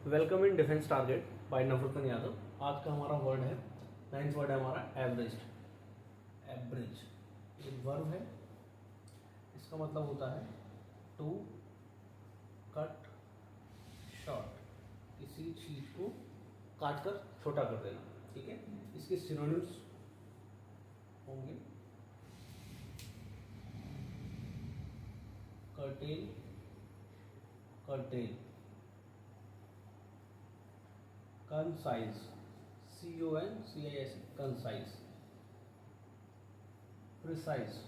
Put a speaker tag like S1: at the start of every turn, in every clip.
S1: Welcome in defence target by Nafruddin Yadav. आज का हमारा वर्ड है, 9th वर्ड है हमारा एवरेज। एवरेज एक वर्ब है, इसका मतलब होता है टू कट शॉर्ट, किसी चीज को काट कर छोटा कर देना। ठीक है, इसके सिनोनिम्स होंगे cartel, cartel, concise, CONCISE, concise, precise,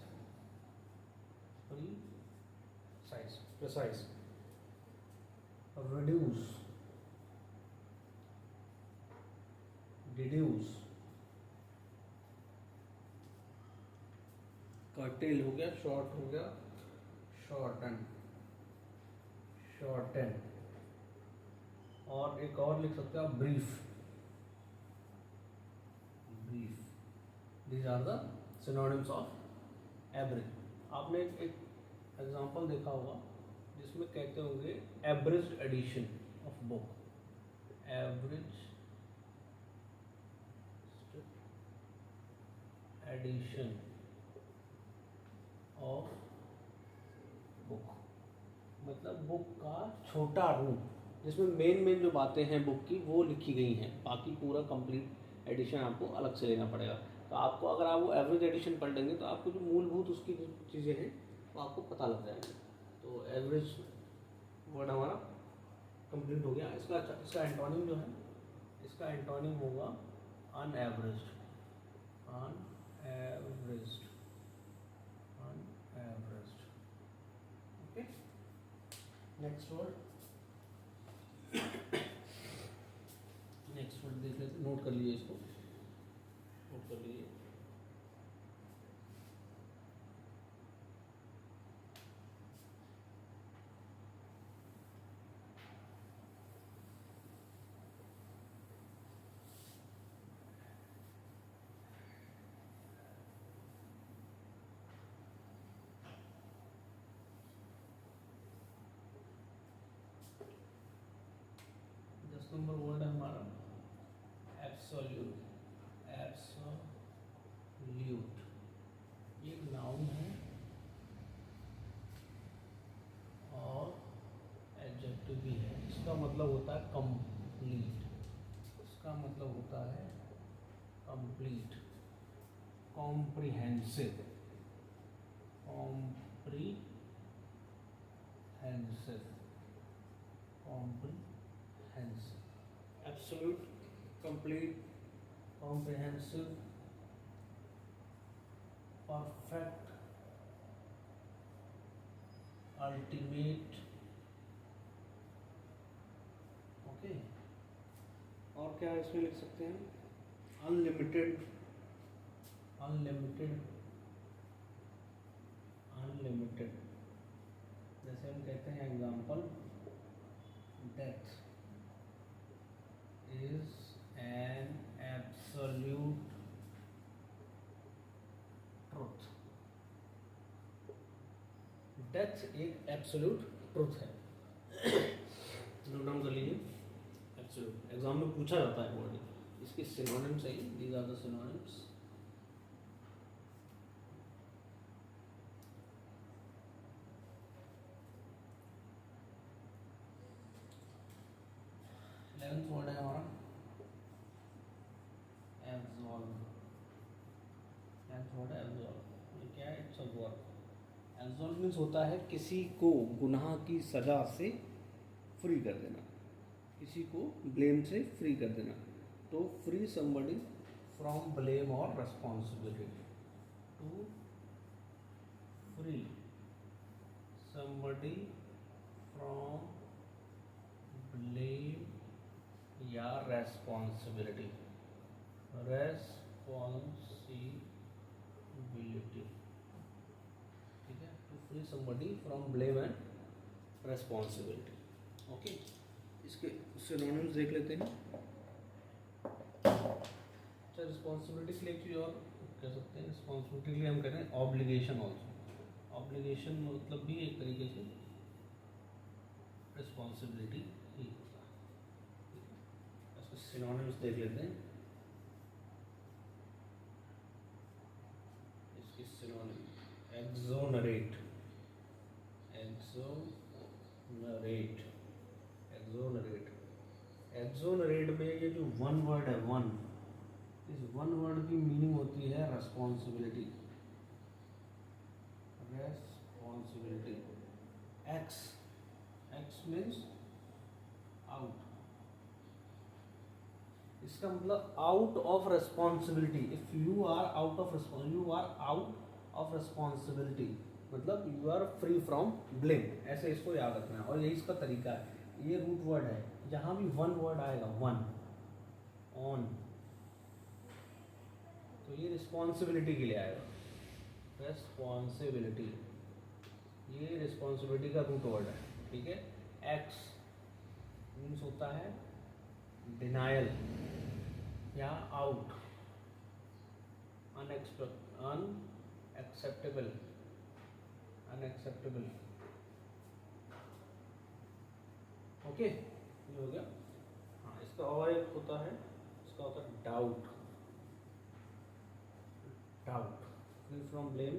S1: precise, precise, reduce, deduce, cartel हो गया, शॉर्ट हो गया, शॉर्टन, शॉर्टन, और एक और लिख सकते हो आप brief, brief. These are the synonyms of abridge. आपने एक एग्जांपल देखा होगा जिसमें कहते होंगे एवरेज एडिशन ऑफ बुक, एवरेज एडिशन ऑफ बुक, मतलब बुक का छोटा रूप जिसमें मेन जो बातें हैं बुक की वो लिखी गई हैं, बाकी पूरा कंप्लीट एडिशन आपको अलग से लेना पड़ेगा। तो आपको अगर आप वो एवरेज एडिशन पढ़ लेंगे तो आपको जो मूलभूत उसकी जो चीज़ें हैं वो आपको पता लग जाएंगे। तो एवरेज वर्ड हमारा कंप्लीट हो गया। इसका एंटोनिम जो है, इसका एंटोनिम होगा unaveraged, unaveraged, unaveraged. Okay, next word, next word देख लेते, नोट कर लीजिए इसको, नोट कर लीजिए। नंबर वर्ड है हमारा एब्सोल्यूट, एब्सोल्यूट। ये नाउन है और एडजेक्टिव भी है। इसका मतलब होता है कंप्लीट, इसका मतलब होता है complete, comprehensive, comprehensive, comprehensive. Absolute, complete, comprehensive, perfect, ultimate। Okay, और क्या इसमें लिख सकते हैं? Unlimited, unlimited, unlimited. जैसे हम कहते हैं example, death is an absolute truth। Death एक एब्सोल्यूट ट्रुथ है। नोट डाउन कर लीजिए, एब्सोल्यूट एग्जाम में पूछा जाता है वर्ड, इसके सिनोनिम्स है, these are the synonyms. Eleventh word है हमारा एब्सॉल्व, वर्ड है एब्सॉल्व। ये क्या है? It's a verb. Absolve means होता है किसी को गुनाह की सजा से फ्री कर देना, किसी को ब्लेम से फ्री कर देना। तो फ्री समबडी फ्रॉम ब्लेम और responsibility, to free somebody from blame या रेस्पॉन्सिबिलिटी, रेस्पॉन्सिबिलिटी। ठीक है, to free somebody from blame and responsibility. Okay, इसके सिनोनिम्स देख लेते हैं। अच्छा, रिस्पॉन्सिबिलिटी के लिए एक चीज़ और कह सकते हैं, रिस्पॉन्सिबिलिटी के लिए हम कहते हैं ऑब्लिगेशन ऑल्सो। ऑब्लिगेशन मतलब भी एक तरीके से रिस्पॉन्सिबिलिटी ही होता है। सिनोनिम्स देख लेते हैं। इसकी synonym exonerate, exonerate, exonerate. Exonerate में ये जो वन वर्ड है, वन, इस वन वर्ड की मीनिंग होती है responsibility, responsibility. Ex, ex means out, इसका मतलब out of responsibility. If you are out of you are out of responsibility, मतलब you are free from blame, ऐसे इसको याद रखना है। और यही इसका तरीका है। ये रूट वर्ड है, जहां भी वन वर्ड आएगा, वन, ऑन, तो ये रिस्पॉन्सिबिलिटी के लिए आएगा, रेस्पॉन्सिबिलिटी, ये रिस्पॉन्सिबिलिटी का रूट वर्ड है, ठीक है। एक्स मीन्स होता है डिनायल या आउट, अनएक्सेप्टेबल, अनएक्सेप्टेबल, ओके, ये हो गया। हाँ, इसका और एक होता है, इसका होता है doubt, doubt, free from blame,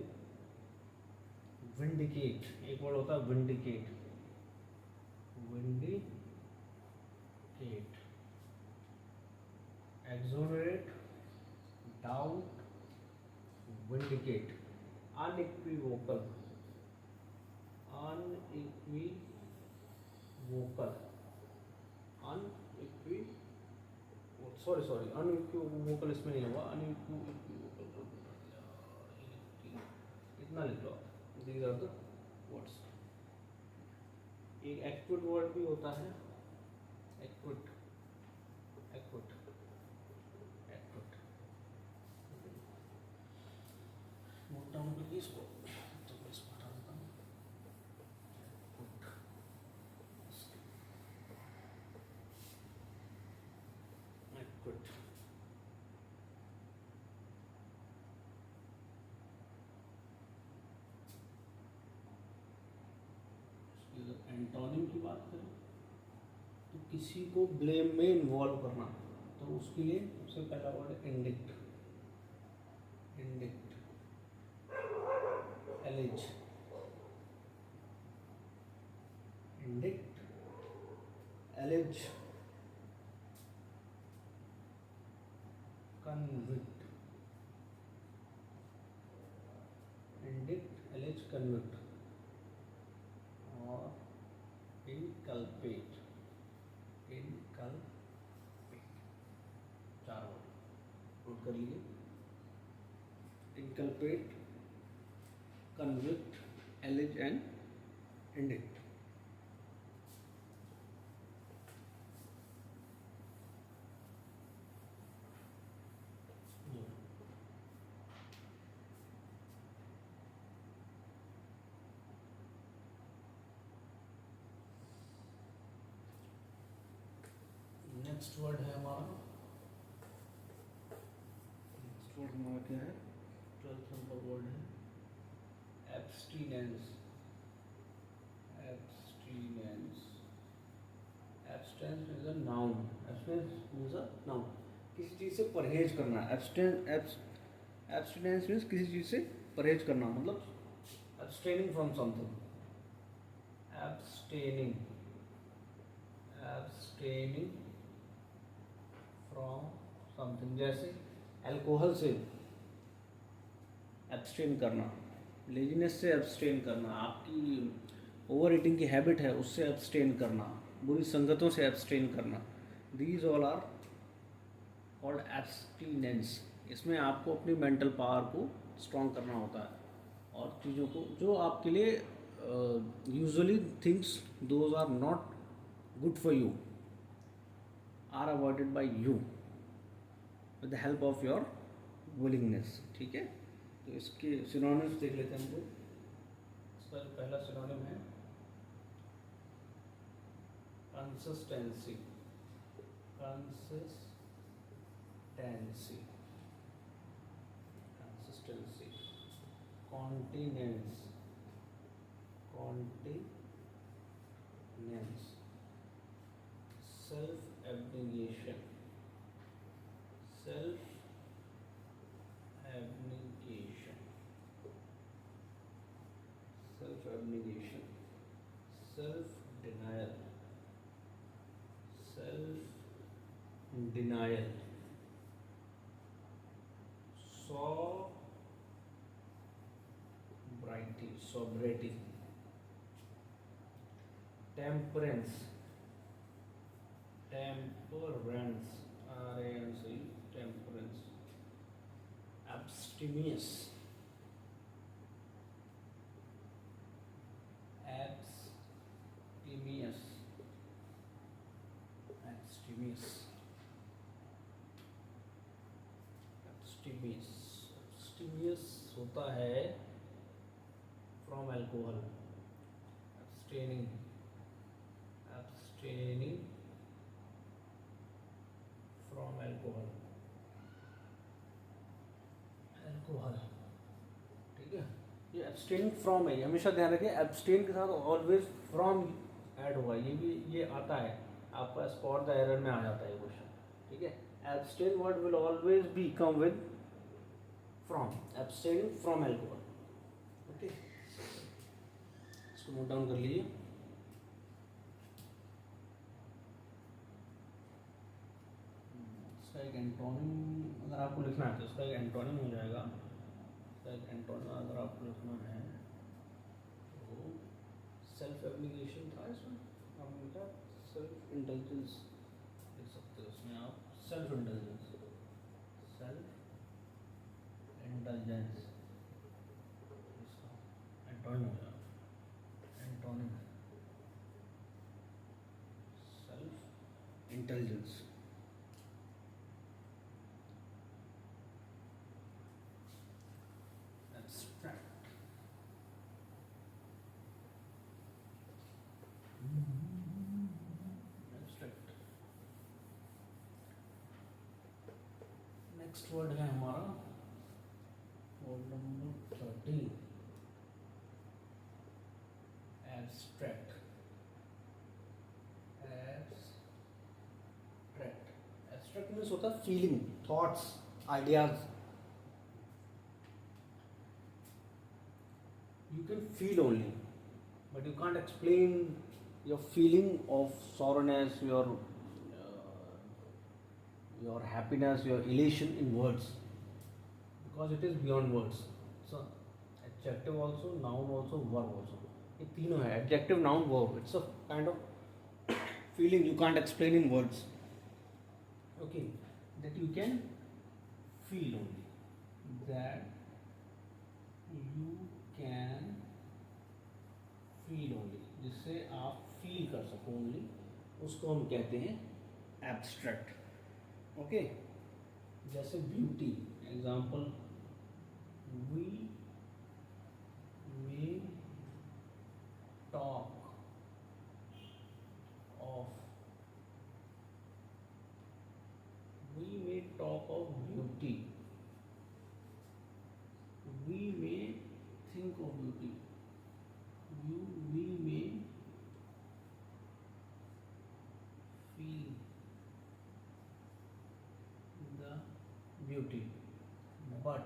S1: vindicate, एक वर्ड होता है vindicate, vindicate, exonerate, doubt, vindicate, unequivocal, unequivocal, unequivocal इसमें नहीं होगा, अनइक्विवोकल, इतना लिख लो आप, दीज आर द वर्ड्स। एक एक्विट वर्ड भी होता है, acquit, acquit, acquit, note down करिए इसको, तो मैं इसको हटा देता हूँ। एक्विट, एंटोनिम की बात करें तो किसी को ब्लेम में इन्वॉल्व करना, तो उसके लिए सबसे पहला word indict, indict, allege, indict, allege, convict, indict, allege, convict, और इनकल्पेट, इनकल्पेट, चार वर्ड नोट कर लीजिए। Inculpate, convict, allege and indict. Next word है हमारा, नेक्स्ट वर्ड हमारा क्या है, 12th नंबर वर्ड है एब्सटीनेंस, एब्सटीनेंस, abstains is a noun, abstains means a noun, किसी चीज़ से परहेज करना। एब्सटेंस मीन्स किसी चीज़ से परहेज करना, मतलब abstaining from something, abstaining, abstaining from something, जैसे अल्कोहल से एब्सटेन करना, लेजीनेस से एब्सटेन करना, आपकी ओवर ईटिंग की हैबिट है उससे एब्सटेन करना, बुरी संगतों से एब्सटेन करना, these all are called abstinence. इसमें आपको अपनी मेंटल पावर को स्ट्रॉन्ग करना होता है, और चीज़ों को जो आपके लिए usually things those are not good for you are avoided by you with the help of your willingness, ठीक है। तो इसके सिनोनिम्स देख लेते हैं हम लोग। इसका जो पहला सिनोनिम है consistency, consistency, consistency, continence, continence, self abnegation, self abnegation, self abnegation, self denial, self denial, sobriety, temperance, temperance, RANC, temperance, abstemious, abstemious, abstemious, abstemious, abstemious होता है from alcohol, abstaining, abstaining from alcohol, alcohol, ठीक है। ये abstaining from है, हमेशा ध्यान रखिए abstain के साथ always from ऐड होगा, ये भी ये आता है आपका spot the error में आ जाता है क्वेश्चन, ठीक है। abstain word will always be come with from, abstaining from alcohol, okay. इसको नोट डाउन कर लीजिए। इसका एक एंटोनिम अगर आपको लिखना है तो इसका एक एंटोनिम हो जाएगा, इसका एक एंटोनिम अगर आपको लिखना है तो सेल्फ एब्लिगेशन था, इसमें आपने लिखा सेल्फ इंटेलिजेंस लिख सकते हो, इसमें आप सेल्फ इंटेलिजेंस, सेल्फ इंटेलिजेंस इसका एंटोनिम हो जाएगा, antonym self intelligence. Abstract, abstract। Next word है हमारा word number 13, abstract, abstract, abstract means होता है feeling, thoughts, ideas, you can feel only but you can't explain your feeling of sourness, your happiness, your elation in words, because it is beyond words. So adjective also, noun also, verb also, ये तीनों है, adjective, noun, verb, it's a kind of feeling you can't explain in words, okay, that you can feel only, that you can feel only, जिससे आप feel कर सको only, उसको हम कहते हैं एब्स्ट्रैक्ट, ओके। जैसे beauty, example, we may talk of, we may talk of beauty, we may think of beauty, we may feel the beauty but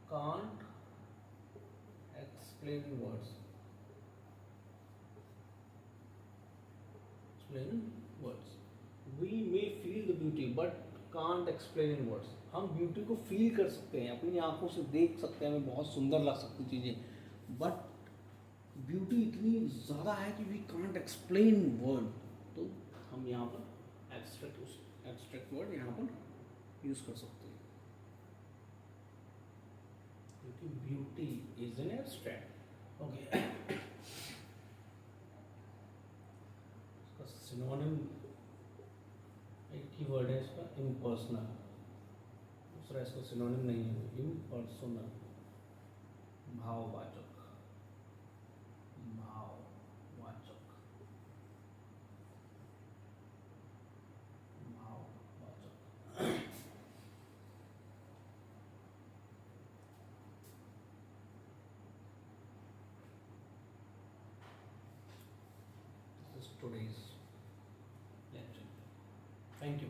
S1: can't explain in words, explain in words, we may feel the beauty but can't explain in words, हम beauty को feel कर सकते हैं, अपनी आंखों से देख सकते हैं, हमें बहुत सुंदर लग सकती चीज़ें, बट ब्यूटी इतनी ज़्यादा है कि वी कांट एक्सप्लेन वर्ड, तो हम यहाँ पर एब्स्ट्रैक्ट वर्ड यहाँ पर यूज़ कर सकते हैं, क्योंकि beauty is an abstract, okay. इसका सिनोनिम एक ही वर्ड है इसका, इम्पर्सनल, दूसरा इसका सिनोनिम नहीं है, इम्पर्सनल, भाववाचक, भाववाचक, भाववाचक। This is today's lecture. Thank you.